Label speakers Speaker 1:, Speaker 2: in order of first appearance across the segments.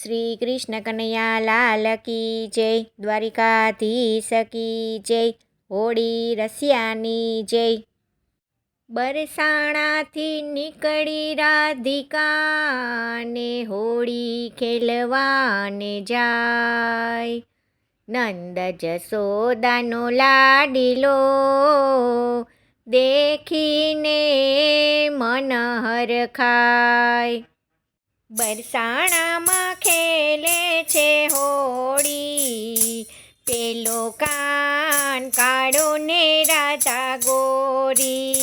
Speaker 1: શ્રી કૃષ્ણ કનૈયા લાલ કી જય, દ્વારિકાધીશ કી જય, હોળી રસિયાની જય। બરસાણાથી નીકળી રાધિકા ને હોળી ખેલવાને જાય। નંદ જશોદાનો લાડીલો દેખીને મન હરખાય। બરસાણામાં ખેલે છે હોળી, પેલો કાન કાળો ને રાધા ગોરી।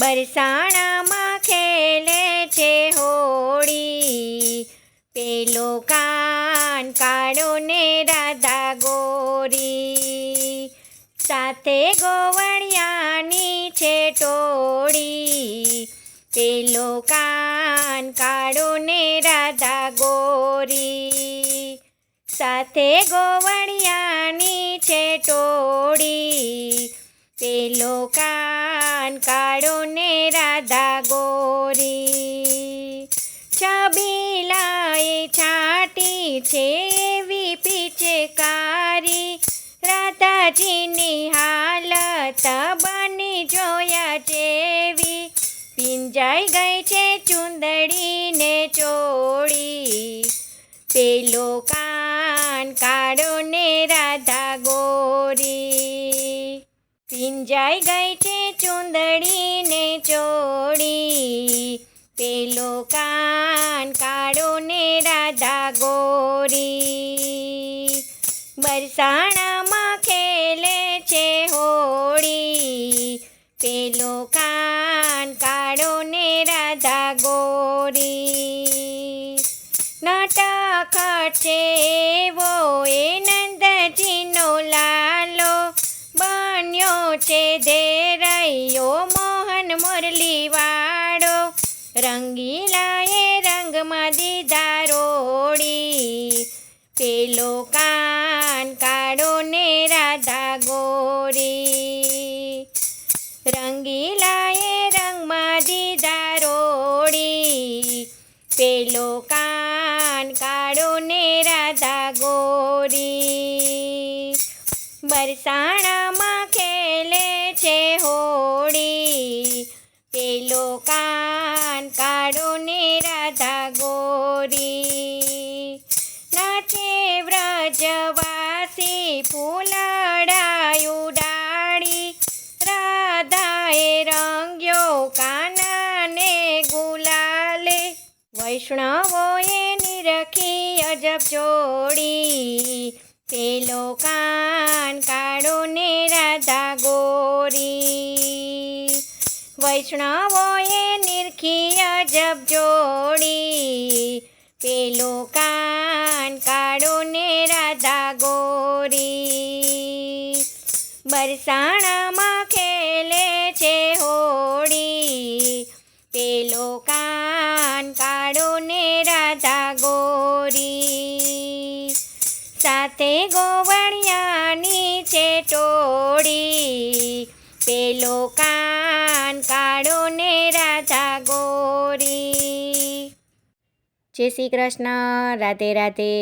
Speaker 1: બરસાણામાં ખેલે છે હોળી, પેલો કાન કાળો ને રાધા ગોરી। સાથે ગોવળિયાની છે ટોળી, પેલો કાન કાળો ને રાધા ગોરી। સાથે ગોવળિયાની છે ટોળી, પેલો કાન કાળો ને રાધા ગોરી। છબીલાએ છાટી છે એવી પિચકારી, રાધાજીની હાલત બની જોયા જેવી। પીંજાઈ ગઈ છે ચુંદડી ને ચોળી, પેલો કાન કાળો ને રાધા ગોરી। પીંજાઈ ગઈ છે ચુંદડી ને ચોળી, પેલો કાન કાળો ને રાધા ગોરી। બરસાણામાં ખેલે છે હોળી, પેલો કાન કાળો ને રાધા ગોરી। નટખટ છે એવો એ નંદજીનો લાલો, બન્યો છે ધેરૈયો મોહન મુરલીવાળો। રંગીલાએ રંગમાં દીધા રોડી, પેલો કાન કાળો ને રાધા ગોરી। રંગીલાએ રંગમાં દીધા રોડી, પેલો કાન કાળો ને રાધા ગોરી। બરસાણામાં ખેલે છે હોળી, પેલો કાન કાળો ને રાધા ગોરી। નાચે વ્રજવાસી ફૂલડા ઉડાડી, રાધાએ રંગ્યો કાનાને ગુલાલે। વૈષ્ણવોએ નિરખી અજબ જોડી, પેલો કાન કાળો ને રાધા ગોરી। વૈષ્ણવોએ નિરખી અજબ જોડી, પેલો કાન કાળો ને રાધા ગોરી। બરસાણામાં ખેલે છે હોળી, પેલો કાન કાળો ને રાધા ગોરી। સાથે ગોવળિયાની છે ટોળી, પેલો કાન કાળો ને રાધા ગોરી। જય શ્રી કૃષ્ણ, રાધે રાધે।